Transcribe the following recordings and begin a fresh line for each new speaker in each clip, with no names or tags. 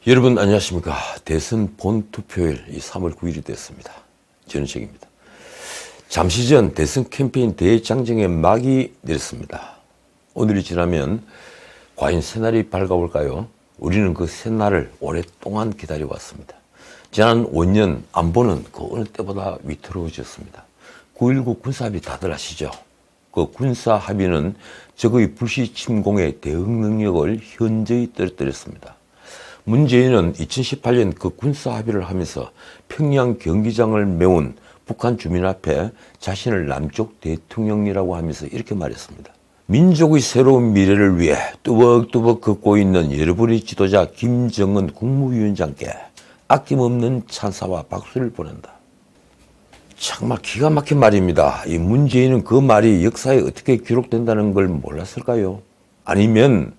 여러분 안녕하십니까. 대선 본투표일 3월 9일이 됐습니다. 전우책입니다. 잠시 전 대선 캠페인 대장정의 막이 내렸습니다. 오늘이 지나면 과연 새날이 밝아올까요? 우리는 그 새날을 오랫동안 기다려왔습니다. 지난 5년 안보는 그 어느 때보다 위태로워졌습니다. 9.19 군사합의 다들 아시죠? 그 군사합의는 적의 불시 침공의 대응 능력을 현저히 떨어뜨렸습니다. 문재인은 2018년 그 군사합의를 하면서 평양 경기장을 메운 북한 주민 앞에 자신을 남쪽 대통령이라고 하면서 이렇게 말했습니다. 민족의 새로운 미래를 위해 뚜벅뚜벅 걷고 있는 여러분의 지도자 김정은 국무위원장께 아낌없는 찬사와 박수를 보낸다. 정말 기가 막힌 말입니다. 이 문재인은 그 말이 역사에 어떻게 기록된다는 걸 몰랐을까요? 아니면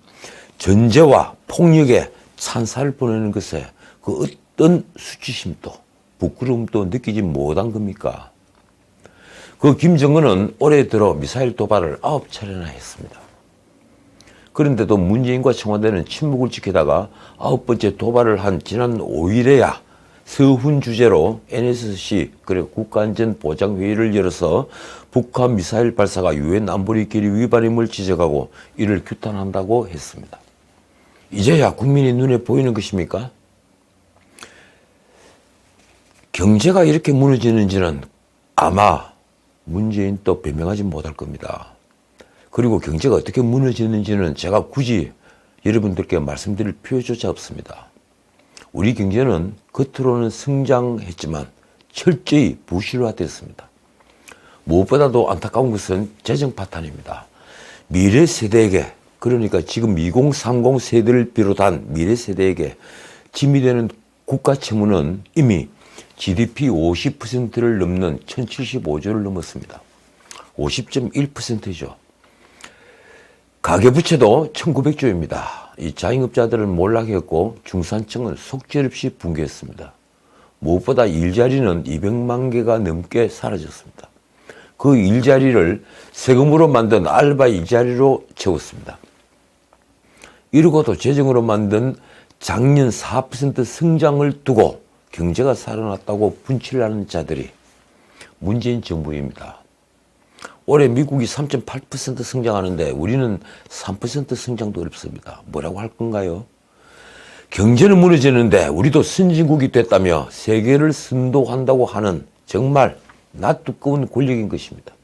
전제와 폭력에 찬사를 보내는 것에 그 어떤 수치심도 부끄러움도 느끼지 못한 겁니까? 그 김정은은 올해 들어 미사일 도발을 9차례나 했습니다. 그런데도 문재인과 청와대는 침묵을 지키다가 9번째 도발을 한 지난 5일에야 서훈 주재로 NSC 그리고 국가안전보장회의를 열어서 북한 미사일 발사가 유엔 안보리 결의 위반임을 지적하고 이를 규탄한다고 했습니다. 이제야 국민의 눈에 보이는 것입니까? 경제가 이렇게 무너지는지는 아마 문재인도 변명하지 못할 겁니다. 그리고 경제가 어떻게 무너지는지는 제가 굳이 여러분들께 말씀드릴 필요조차 없습니다. 우리 경제는 겉으로는 성장했지만 철저히 부실화됐습니다. 무엇보다도 안타까운 것은 재정 파탄입니다. 미래 세대에게, 그러니까 지금 2030 세대를 비롯한 미래 세대에게 짐이 되는 국가 채무는 이미 GDP 50%를 넘는 1075조를 넘었습니다. 50.1%죠. 가계부채도 1900조입니다. 이 자영업자들은 몰락했고 중산층은 속절없이 붕괴했습니다. 무엇보다 일자리는 200만 개가 넘게 사라졌습니다. 그 일자리를 세금으로 만든 알바 일자리로 채웠습니다. 이러고도 재정으로 만든 작년 4% 성장을 두고 경제가 살아났다고 분칠하는 자들이 문재인 정부입니다. 올해 미국이 3.8% 성장하는데 우리는 3% 성장도 어렵습니다. 뭐라고 할 건가요? 경제는 무너지는데 우리도 선진국이 됐다며 세계를 선도한다고 하는 정말 낯두꺼운 권력인 것입니다.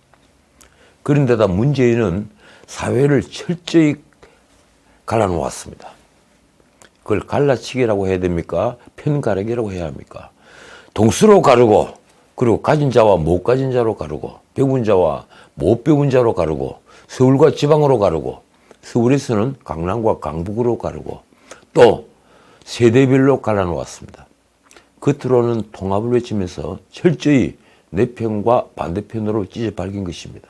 그런데다 문재인은 사회를 철저히 갈라놓았습니다. 그걸 갈라치기라고 해야 됩니까? 편가르기라고 해야 합니까? 동수로 가르고, 그리고 가진 자와 못 가진 자로 가르고, 배운 자와 못 배운 자로 가르고, 서울과 지방으로 가르고, 서울에서는 강남과 강북으로 가르고, 또 세대별로 갈라놓았습니다. 겉으로는 통합을 외치면서 철저히 내 편과 반대편으로 찢어 밝힌 것입니다.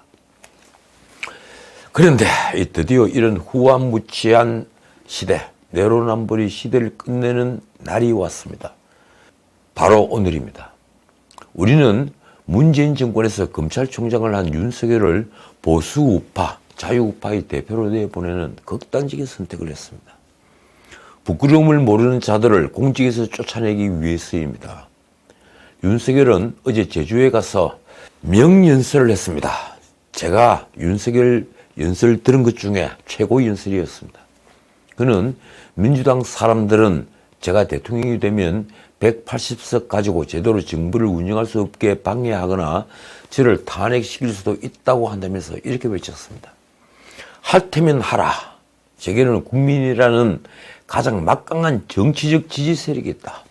그런데 드디어 이런 후한무치한 시대, 내로남불의 시대를 끝내는 날이 왔습니다. 바로 오늘입니다. 우리는 문재인 정권에서 검찰총장을 한 윤석열을 보수우파, 자유우파의 대표로 내보내는 극단적인 선택을 했습니다. 부끄러움을 모르는 자들을 공직에서 쫓아내기 위해서입니다. 윤석열은 어제 제주에 가서 명연설을 했습니다. 제가 윤석열 연설 들은 것 중에 최고의 연설이었습니다. 그는 민주당 사람들은 제가 대통령이 되면 180석 가지고 제대로 정부를 운영할 수 없게 방해하거나 저를 탄핵시킬 수도 있다고 한다면서 이렇게 외쳤습니다. 할 테면 하라. 제게는 국민이라는 가장 막강한 정치적 지지 세력이 있다.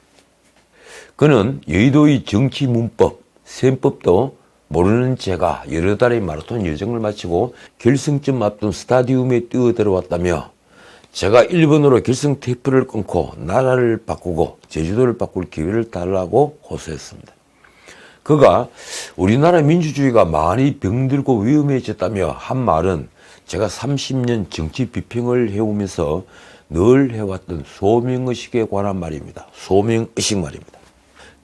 그는 여의도의 정치 문법, 셈법도 모르는 제가 여러 달의 마라톤 여정을 마치고 결승점 앞둔 스타디움에 뛰어들어왔다며 제가 일본으로 결승 테이프를 끊고 나라를 바꾸고 제주도를 바꿀 기회를 달라고 호소했습니다. 그가 우리나라 민주주의가 많이 병들고 위험해졌다며 한 말은 제가 30년 정치 비평을 해오면서 늘 해왔던 소명의식에 관한 말입니다. 소명의식 말입니다.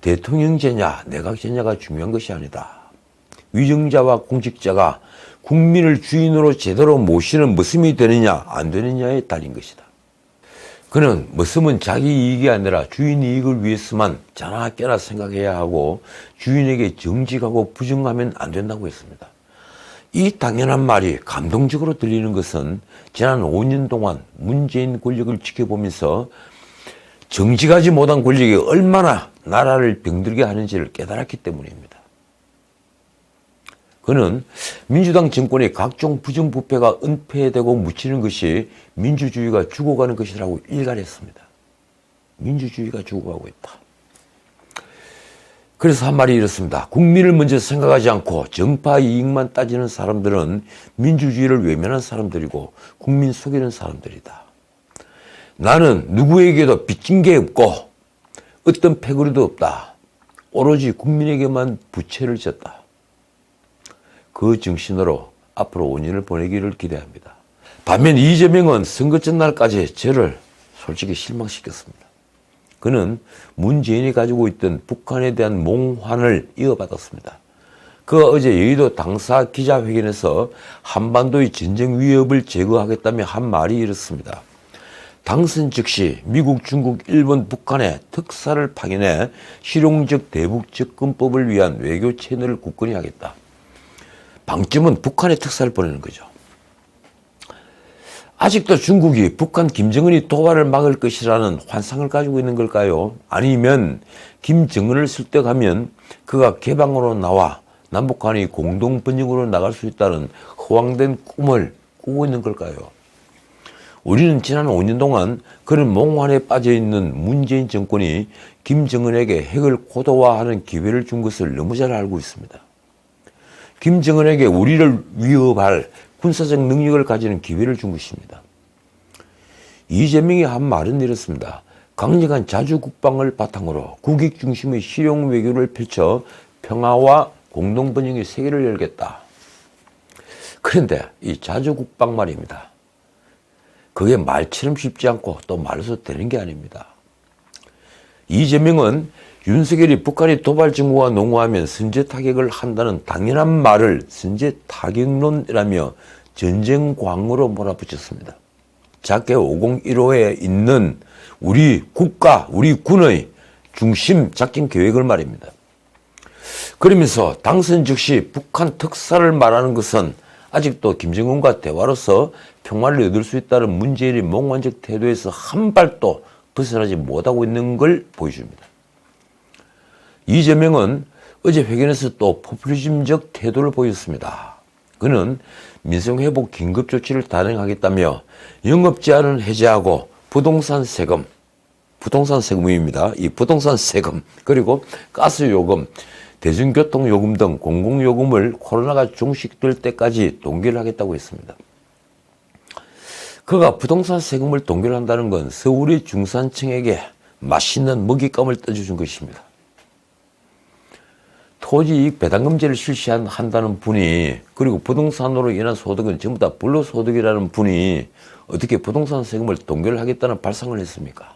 대통령제냐 내각제냐가 중요한 것이 아니다. 위정자와 공직자가 국민을 주인으로 제대로 모시는 모습이 되느냐 안 되느냐에 달린 것이다. 그는 머슴은 자기 이익이 아니라 주인 이익을 위해서만 자나 깨나 생각해야 하고 주인에게 정직하고 부정하면 안 된다고 했습니다. 이 당연한 말이 감동적으로 들리는 것은 지난 5년 동안 문재인 권력을 지켜보면서 정직하지 못한 권력이 얼마나 나라를 병들게 하는지를 깨달았기 때문입니다. 그는 민주당 정권의 각종 부정부패가 은폐되고 묻히는 것이 민주주의가 죽어가는 것이라고 일갈했습니다. 민주주의가 죽어가고 있다. 그래서 한 말이 이렇습니다. 국민을 먼저 생각하지 않고 정파 이익만 따지는 사람들은 민주주의를 외면한 사람들이고 국민 속이는 사람들이다. 나는 누구에게도 빚진 게 없고 어떤 패거리도 없다. 오로지 국민에게만 부채를 졌다. 그 정신으로 앞으로 5년을 보내기를 기대합니다. 반면 이재명은 선거 전날까지 저를 솔직히 실망시켰습니다. 그는 문재인이 가지고 있던 북한에 대한 몽환을 이어받았습니다. 그가 어제 여의도 당사 기자회견에서 한반도의 전쟁 위협을 제거하겠다며 한 말이 이렇습니다. 당선 즉시 미국, 중국, 일본, 북한에 특사를 파견해 실용적 대북 접근법을 위한 외교 채널을 굳건히 하겠다. 방점은 북한에 특사를 보내는 거죠. 아직도 중국이 북한 김정은이 도발을 막을 것이라는 환상을 가지고 있는 걸까요? 아니면 김정은을 설득하면 그가 개방으로 나와 남북한이 공동 번영으로 나갈 수 있다는 허황된 꿈을 꾸고 있는 걸까요? 우리는 지난 5년 동안 그런 몽환에 빠져있는 문재인 정권이 김정은에게 핵을 고도화하는 기회를 준 것을 너무 잘 알고 있습니다. 김정은에게 우리를 위협할 군사적 능력을 가지는 기회를 준 것입니다. 이재명이 한 말은 이렇습니다. 강력한 자주국방을 바탕으로 국익 중심의 실용 외교를 펼쳐 평화와 공동번영의 세계를 열겠다. 그런데 이 자주국방 말입니다. 그게 말처럼 쉽지 않고 또 말로서 되는 게 아닙니다. 이재명은 윤석열이 북한이 도발 정보가 농후하면 선제 타격을 한다는 당연한 말을 선제 타격론이라며 전쟁광으로 몰아붙였습니다. 작게 5015에 있는 우리 국가, 우리 군의 중심 작전 계획을 말입니다. 그러면서 당선 즉시 북한 특사를 말하는 것은 아직도 김정은과 대화로서 평화를 얻을 수 있다는 문재인의 몽환적 태도에서 한 발도 벗어나지 못하고 있는 걸 보여줍니다. 이재명은 어제 회견에서 또 포퓰리즘적 태도를 보였습니다. 그는 민생회복 긴급조치를 단행하겠다며 영업제한을 해제하고 부동산 세금입니다. 이 부동산 세금 그리고 가스요금, 대중교통요금 등 공공요금을 코로나가 종식될 때까지 동결하겠다고 했습니다. 그가 부동산 세금을 동결한다는 건 서울의 중산층에게 맛있는 먹잇감을 떠주는 것입니다. 토지이익 배당금제를 실시한다는 분이 그리고 부동산으로 인한 소득은 전부 다 불로소득이라는 분이 어떻게 부동산 세금을 동결하겠다는 발상을 했습니까?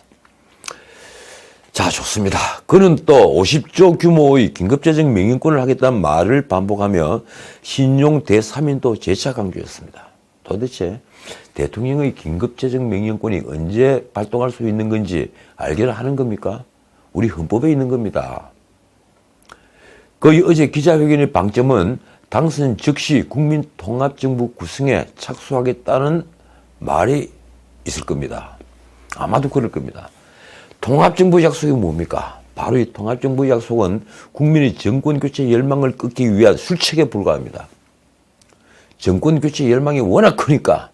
자, 좋습니다. 그는 또 50조 규모의 긴급재정 명령권을 하겠다는 말을 반복하며 신용 대3인도 재차 강조했습니다. 도대체 대통령의 긴급재정 명령권이 언제 발동할 수 있는 건지 알게나 하는 겁니까? 우리 헌법에 있는 겁니다. 거의 어제 기자회견의 방점은 당선 즉시 국민통합정부 구성에 착수하겠다는 말이 있을 겁니다. 아마도 그럴 겁니다. 통합정부 약속이 뭡니까? 바로 이 통합정부 약속은 국민의 정권교체 열망을 끊기 위한 술책에 불과합니다. 정권교체 열망이 워낙 크니까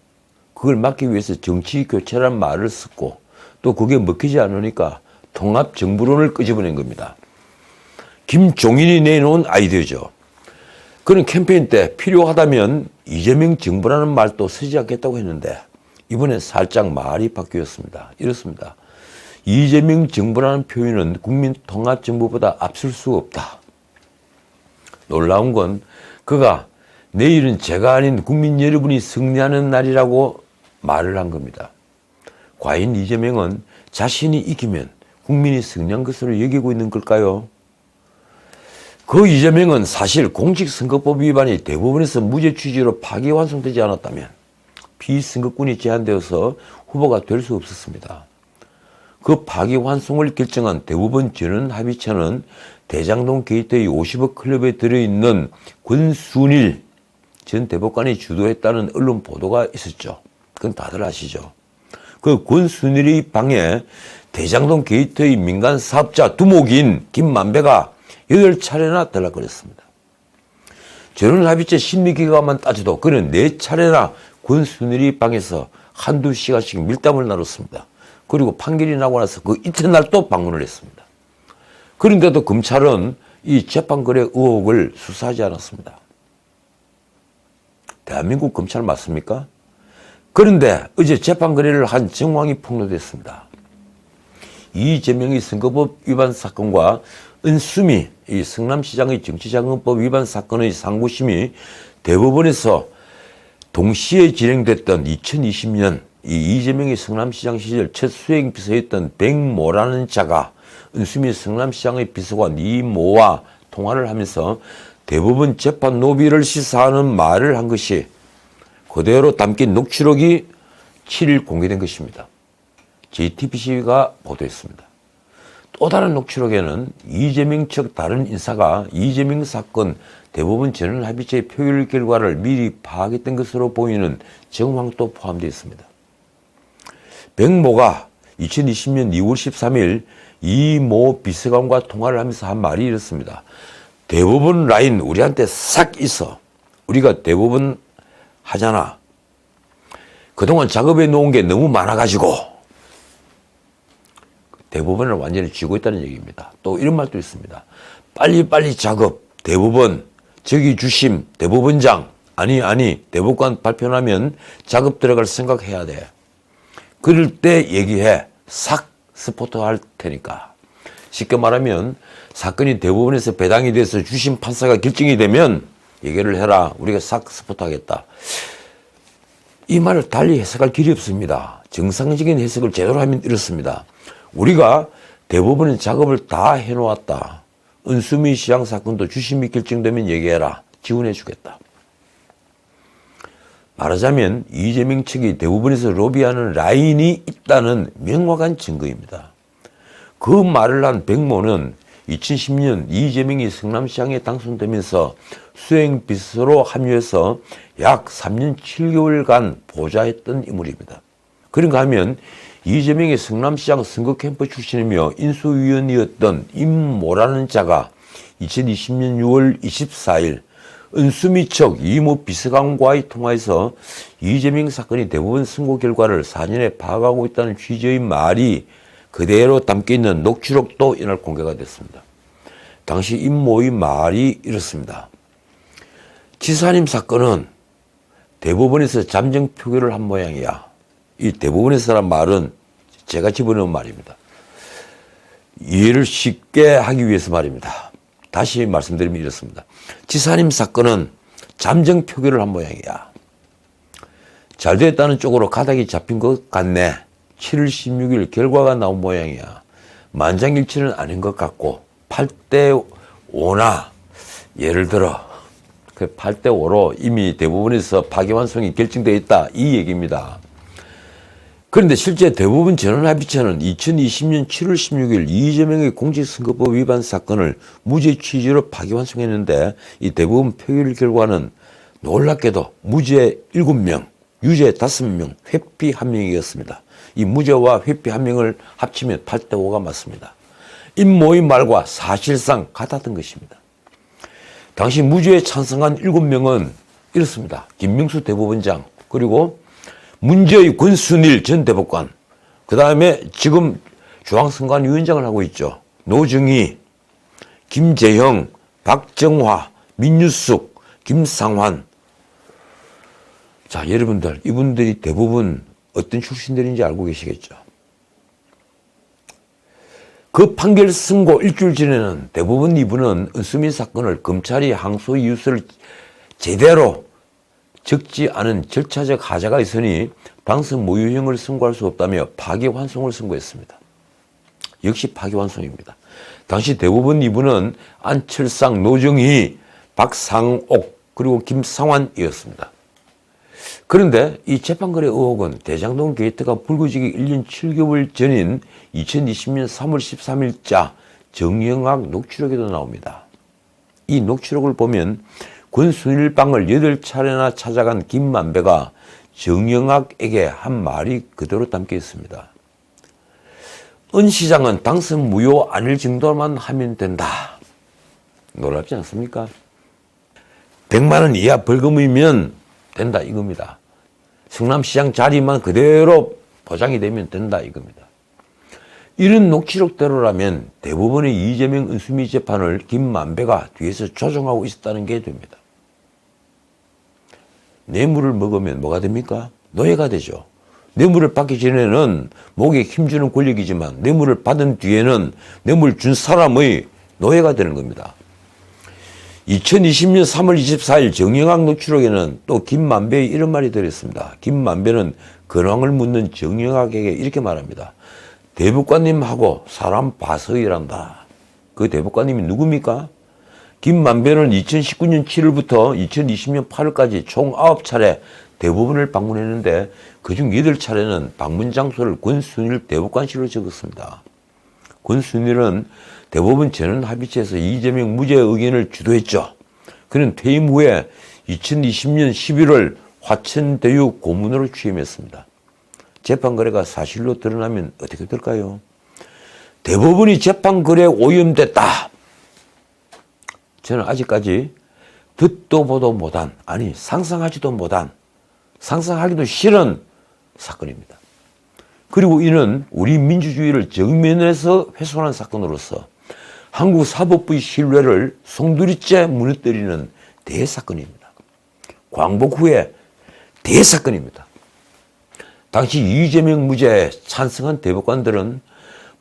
그걸 막기 위해서 정치교체라는 말을 썼고 또 그게 먹히지 않으니까 통합정부론을 끄집어낸 겁니다. 김종인이 내놓은 아이디어죠. 그는 캠페인 때 필요하다면 이재명 정부라는 말도 쓰지 않겠다고 했는데 이번엔 살짝 말이 바뀌었습니다. 이렇습니다. 이재명 정부라는 표현은 국민통합정부보다 앞설 수 없다. 놀라운 건 그가 내일은 제가 아닌 국민 여러분이 승리하는 날이라고 말을 한 겁니다. 과연 이재명은 자신이 이기면 국민이 승리한 것으로 여기고 있는 걸까요? 그 이재명은 사실 공직선거법 위반이 대법원에서 무죄 취지로 파기환송되지 않았다면 비선거권이 제한되어서 후보가 될 수 없었습니다. 그 파기환송을 결정한 대법원 전원합의체는 대장동 게이트의 50억 클럽에 들어있는 권순일 전 대법관이 주도했다는 언론 보도가 있었죠. 그건 다들 아시죠. 그 권순일의 방에 대장동 게이트의 민간 사업자 두목인 김만배가 8차례나 들락거렸습니다. 전원합의체 심리기관만 따져도 그는 4차례나 권순일의 방에서 한두 시간씩 밀담을 나눴습니다. 그리고 판결이 나고 나서 그 이튿날 또 방문을 했습니다. 그런데도 검찰은 이 재판거래 의혹을 수사하지 않았습니다. 대한민국 검찰 맞습니까? 그런데 어제 재판거래를 한 정황이 폭로됐습니다. 이재명의 선거법 위반 사건과 은수미 이 성남시장의 정치자금법 위반 사건의 상고심이 대법원에서 동시에 진행됐던 2020년 이 이재명의 성남시장 시절 첫 수행비서였던 백모라는 자가 은수미 성남시장의 비서관 이모와 통화를 하면서 대법원 재판 노비를 시사하는 말을 한 것이 그대로 담긴 녹취록이 7일 공개된 것입니다. JTBC가 보도했습니다. 또 다른 녹취록에는 이재명 측 다른 인사가 이재명 사건 대법원 전원합의체 표결 결과를 미리 파악했던 것으로 보이는 정황도 포함되어 있습니다. 백모가 2020년 2월 13일 이모 비서관과 통화를 하면서 한 말이 이렇습니다. 대법원 라인 우리한테 싹 있어. 우리가 대법원 하잖아. 그동안 작업해 놓은 게 너무 많아가지고 대법원을 완전히 쥐고 있다는 얘기입니다. 또 이런 말도 있습니다. 빨리빨리 작업, 대법원, 저기 주심, 대법원장, 아니, 대법관 발표나면 작업 들어갈 생각해야 돼. 그럴 때 얘기해. 싹 스포트 할 테니까. 쉽게 말하면 사건이 대법원에서 배당이 돼서 주심 판사가 결정이 되면 얘기를 해라. 우리가 싹 스포트 하겠다. 이 말을 달리 해석할 길이 없습니다. 정상적인 해석을 제대로 하면 이렇습니다. 우리가 대법원의 작업을 다 해놓았다. 은수미 시장 사건도 주심이 결정되면 얘기해라. 지원해 주겠다. 말하자면 이재명 측이 대법원에서 로비하는 라인이 있다는 명확한 증거입니다. 그 말을 한 백모는 2010년 이재명이 성남시장에 당선되면서 수행비서로 합류해서 약 3년 7개월간 보좌했던 인물입니다. 그런가 하면 이재명의 성남시장 선거 캠프 출신이며 인수위원이었던 임모라는 자가 2020년 6월 24일 은수미 측 이모 비서관과의 통화에서 이재명 사건이 대법원 선고 결과를 사전에 파악하고 있다는 취지의 말이 그대로 담겨있는 녹취록도 이날 공개가 됐습니다. 당시 임모의 말이 이렇습니다. 지사님 사건은 대법원에서 잠정 표결을 한 모양이야. 이 대법원에서란 말은 제가 집어넣은 말입니다. 이해를 쉽게 하기 위해서 말입니다. 다시 말씀드리면 이렇습니다. 지사님 사건은 잠정 표결을 한 모양이야. 잘 됐다는 쪽으로 가닥이 잡힌 것 같네. 7월 16일 결과가 나온 모양이야. 만장일치는 아닌 것 같고 8대 5나 예를 들어 그 8대 5로 이미 대법원에서 파기환송이 결정되어 있다. 이 얘기입니다. 그런데 실제 대법원 전원합의체는 2020년 7월 16일 이재명의 공직선거법 위반 사건을 무죄 취지로 파기환송했는데 이 대법원 표결 결과는 놀랍게도 무죄 7명, 유죄 5명, 회피 1명이었습니다. 이 무죄와 회피 1명을 합치면 8대 5가 맞습니다. 임모의 말과 사실상 같았던 것입니다. 당시 무죄에 찬성한 7명은 이렇습니다. 김명수 대법원장, 그리고 문제의 권순일 전 대법관, 그 다음에 지금 중앙선관위원장을 하고 있죠. 노정희, 김재형, 박정화, 민유숙, 김상환. 자, 여러분들, 이분들이 대부분 어떤 출신들인지 알고 계시겠죠. 그 판결 선고 일주일 전에는 대법원 이부는 은수미 사건을 검찰이 항소 이유서를 제대로 적지 않은 절차적 하자가 있으니 당선 무효형을 선고할 수 없다며 파기환송을 선고했습니다. 역시 파기환송입니다. 당시 대법원 이부는 안철상, 노정희, 박상옥 그리고 김상환이었습니다. 그런데 이 재판거래 의혹은 대장동 게이트가 불거지기 1년 7개월 전인 2020년 3월 13일자 정영학 녹취록에도 나옵니다. 이 녹취록을 보면 권순일 방을 8차례나 찾아간 김만배가 정영학에게 한 말이 그대로 담겨 있습니다. 은 시장은 당선 무효 아닐 정도만 하면 된다. 놀랍지 않습니까? 100만 원 이하 벌금이면 된다 이겁니다. 성남시장 자리만 그대로 보장이 되면 된다 이겁니다. 이런 녹취록대로라면 대법원의 이재명 은수미 재판을 김만배가 뒤에서 조종하고 있었다는 게 됩니다. 뇌물을 먹으면 뭐가 됩니까? 노예가 되죠. 뇌물을 받기 전에는 목에 힘주는 권력이지만 뇌물을 받은 뒤에는 뇌물 준 사람의 노예가 되는 겁니다. 2020년 3월 24일 정영학 녹취록에는 또 김만배의 이런 말이 들었습니다. 김만배는 근황을 묻는 정영학에게 이렇게 말합니다. 대법관님하고 사람 봐서 일한다. 그 대법관님이 누굽니까? 김만배는 2019년 7월부터 2020년 8월까지 총 9차례 대법원을 방문했는데 그중 8차례는 방문 장소를 권순일 대법관실로 적었습니다. 권순일은 대법원 전원합의체에서 이재명 무죄 의견을 주도했죠. 그는 퇴임 후에 2020년 11월 화천대유 고문으로 취임했습니다. 재판거래가 사실로 드러나면 어떻게 될까요? 대법원이 재판거래에 오염됐다. 저는 아직까지 듣도 보도 못한, 아니 상상하지도 못한, 상상하기도 싫은 사건입니다. 그리고 이는 우리 민주주의를 정면에서 훼손한 사건으로서 한국 사법부의 신뢰를 송두리째 무너뜨리는 대사건입니다. 광복 후에 대사건입니다. 당시 이재명 무죄에 찬성한 대법관들은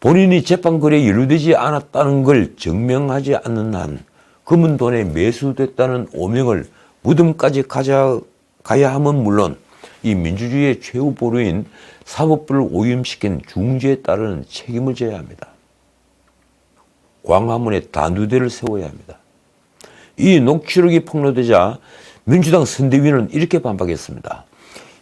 본인이 재판거래에 연루되지 않았다는 걸 증명하지 않는 한 검은 돈에 매수됐다는 오명을 무덤까지 가져가야 함은 물론 이 민주주의의 최후 보루인 사법부를 오염시킨 중죄에 따르는 책임을 져야 합니다. 광화문에 단두대를 세워야 합니다. 이 녹취록이 폭로되자 민주당 선대위는 이렇게 반박했습니다.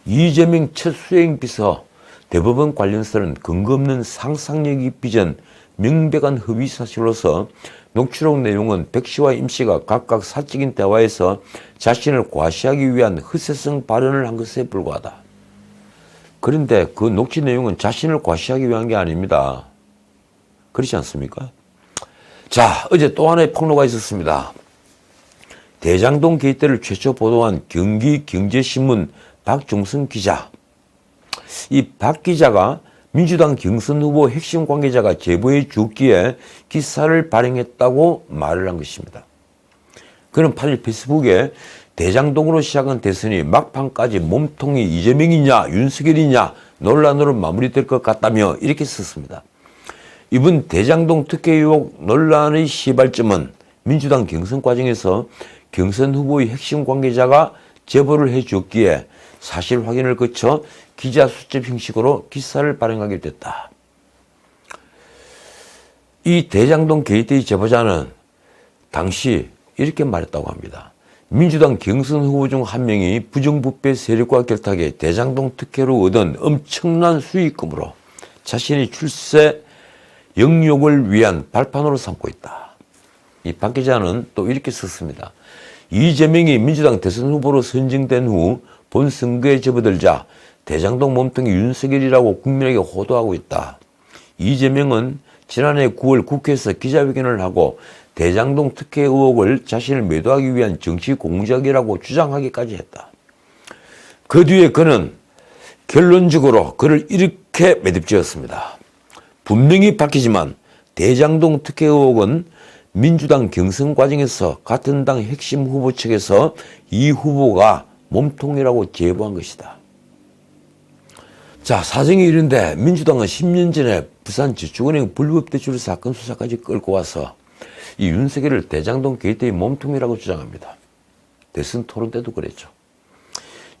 이재명 첫 수행 비서 대법원 관련서는 근거 없는 상상력이 빚은 명백한 허위 사실로서 녹취록 내용은 백 씨와 임 씨가 각각 사적인 대화에서 자신을 과시하기 위한 허세성 발언을 한 것에 불과하다. 그런데 그 녹취 내용은 자신을 과시하기 위한 게 아닙니다. 그렇지 않습니까? 자, 어제 또 하나의 폭로가 있었습니다. 대장동 게이트를 최초 보도한 경기경제신문 박종성 기자. 이 박 기자가 민주당 경선 후보 핵심 관계자가 제보해 줬기에 기사를 발행했다고 말을 한 것입니다. 그는 8일 페이스북에 대장동으로 시작한 대선이 막판까지 몸통이 이재명이냐 윤석열이냐 논란으로 마무리될 것 같다며 이렇게 썼습니다. 이번 대장동 특혜 의혹 논란의 시발점은 민주당 경선 과정에서 경선 후보의 핵심 관계자가 제보를 해줬기에 사실 확인을 거쳐 기자 수첩 형식으로 기사를 발행하게 됐다. 이 대장동 게이트의 제보자는 당시 이렇게 말했다고 합니다. 민주당 경선 후보 중 한 명이 부정부패 세력과 결탁해 대장동 특혜로 얻은 엄청난 수익금으로 자신의 출세 영역을 위한 발판으로 삼고 있다. 이 박 기자는 또 이렇게 썼습니다. 이재명이 민주당 대선 후보로 선정된 후 본선거에 접어들자 대장동 몸통이 윤석열이라고 국민에게 호도하고 있다. 이재명은 지난해 9월 국회에서 기자회견을 하고 대장동 특혜 의혹을 자신을 매도하기 위한 정치 공작이라고 주장하기까지 했다. 그 뒤에 그는 결론적으로 그를 이렇게 매듭지었습니다. 분명히 밝히지만 대장동 특혜 의혹은 민주당 경선 과정에서 같은 당 핵심 후보 측에서 이 후보가 몸통이라고 제보한 것이다. 자, 사정이 이런데 민주당은 10년 전에 부산저축은행 불법대출 사건 수사까지 끌고 와서 이 윤석열을 대장동 게이트의 몸통이라고 주장합니다. 대선 토론 때도 그랬죠.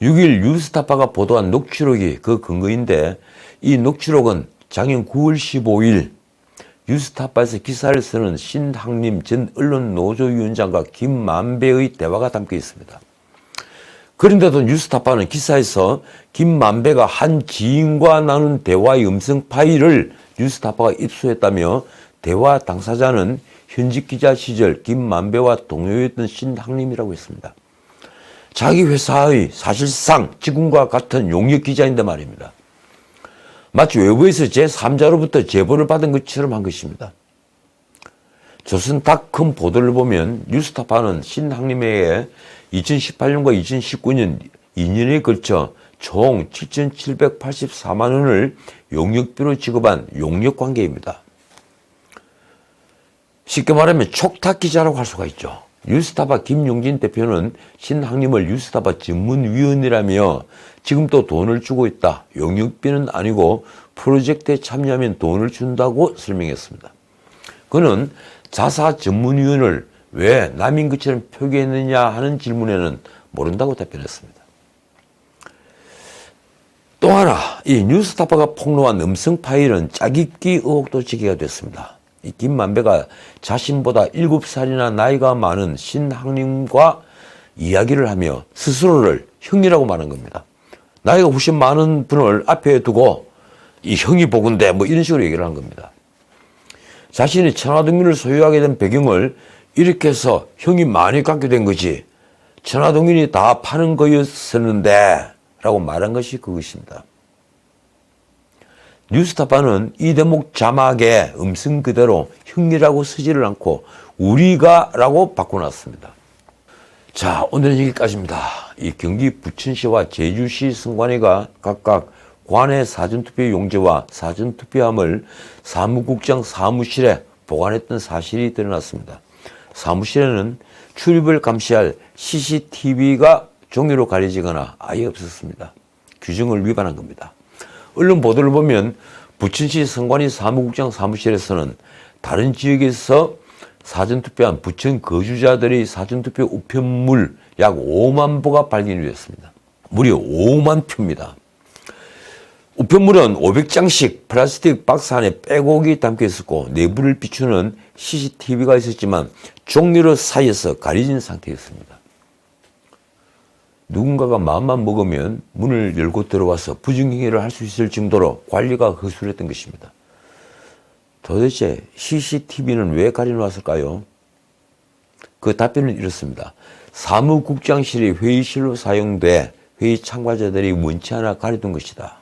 6일 뉴스타파가 보도한 녹취록이 그 근거인데 이 녹취록은 작년 9월 15일 뉴스타파에서 기사를 쓰는 신학림 전 언론노조위원장과 김만배의 대화가 담겨 있습니다. 그런데도 뉴스타파는 기사에서 김만배가 한 지인과 나눈 대화의 음성 파일을 뉴스타파가 입수했다며 대화 당사자는 현직 기자 시절 김만배와 동료였던 신학림이라고 했습니다. 자기 회사의 사실상 직원과 같은 용역 기자인데 말입니다. 마치 외부에서 제3자로부터 제보를 받은 것처럼 한 것입니다. 조선닷컴 보도를 보면 뉴스타파는 신학림에게 2018년과 2019년 2년에 걸쳐 총 7,784만 원을 용역비로 지급한 용역관계입니다. 쉽게 말하면 촉탁 기자라고 할 수가 있죠. 뉴스타파 김용진 대표는 신학림을 뉴스타파 전문위원이라며 지금도 돈을 주고 있다. 용역비는 아니고 프로젝트에 참여하면 돈을 준다고 설명했습니다. 그는 자사 전문위원을 왜 남인 것처럼 표기했느냐 하는 질문에는 모른다고 답변했습니다. 또 하나, 이 뉴스타파가 폭로한 음성 파일은 짜깁기 의혹도 제기가 됐습니다. 이 김만배가 자신보다 7살이나 나이가 많은 신학림과 이야기를 하며 스스로를 형이라고 말한 겁니다. 나이가 훨씬 많은 분을 앞에 두고 이 형이 보건대 뭐 이런 식으로 얘기를 한 겁니다. 자신이 천화동인을 소유하게 된 배경을 이렇게 해서 형이 많이 갖게 된 거지 천화동인이 다 파는 거였었는데 라고 말한 것이 그것입니다. 뉴스타파는 이 대목 자막에 음성 그대로 형이라고 쓰지를 않고 우리가 라고 바꿔놨습니다. 자, 오늘은 여기까지입니다. 이 경기 부천시와 제주시 선관위가 각각 관내 사전투표 용지와 사전투표함을 사무국장 사무실에 보관했던 사실이 드러났습니다. 사무실에는 출입을 감시할 CCTV가 종이로 가려지거나 아예 없었습니다. 규정을 위반한 겁니다. 언론 보도를 보면 부천시 선관위 사무국장 사무실에서는 다른 지역에서 사전투표한 부천 거주자들의 사전투표 우편물 약 5만 보가 발견이 됐습니다. 무려 5만 표입니다. 우편물은 500장씩 플라스틱 박스 안에 빼곡이 담겨 있었고 내부를 비추는 CCTV가 있었지만 종이로 사이에서 가려진 상태였습니다. 누군가가 마음만 먹으면 문을 열고 들어와서 부정행위를 할 수 있을 정도로 관리가 허술했던 것입니다. 도대체 CCTV는 왜 가려놓았을까요? 그 답변은 이렇습니다. 사무국장실이 회의실로 사용돼 회의 참가자들이 원치 않아 가려둔 것이다.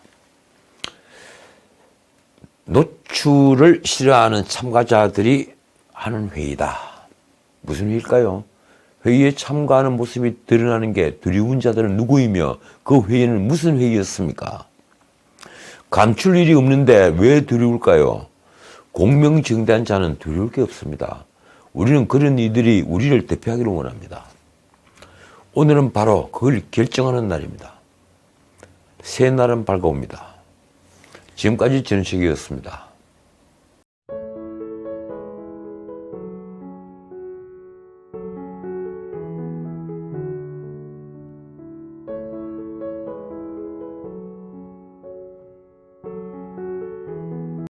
노출을 싫어하는 참가자들이 하는 회의다. 무슨 회의일까요? 회의에 참가하는 모습이 드러나는 게 두려운 자들은 누구이며 그 회의는 무슨 회의였습니까? 감출 일이 없는데 왜 두려울까요? 공명정대한 자는 두려울 게 없습니다. 우리는 그런 이들이 우리를 대표하기를 원합니다. 오늘은 바로 그걸 결정하는 날입니다. 새 날은 밝아옵니다. 지금까지 전식이었습니다.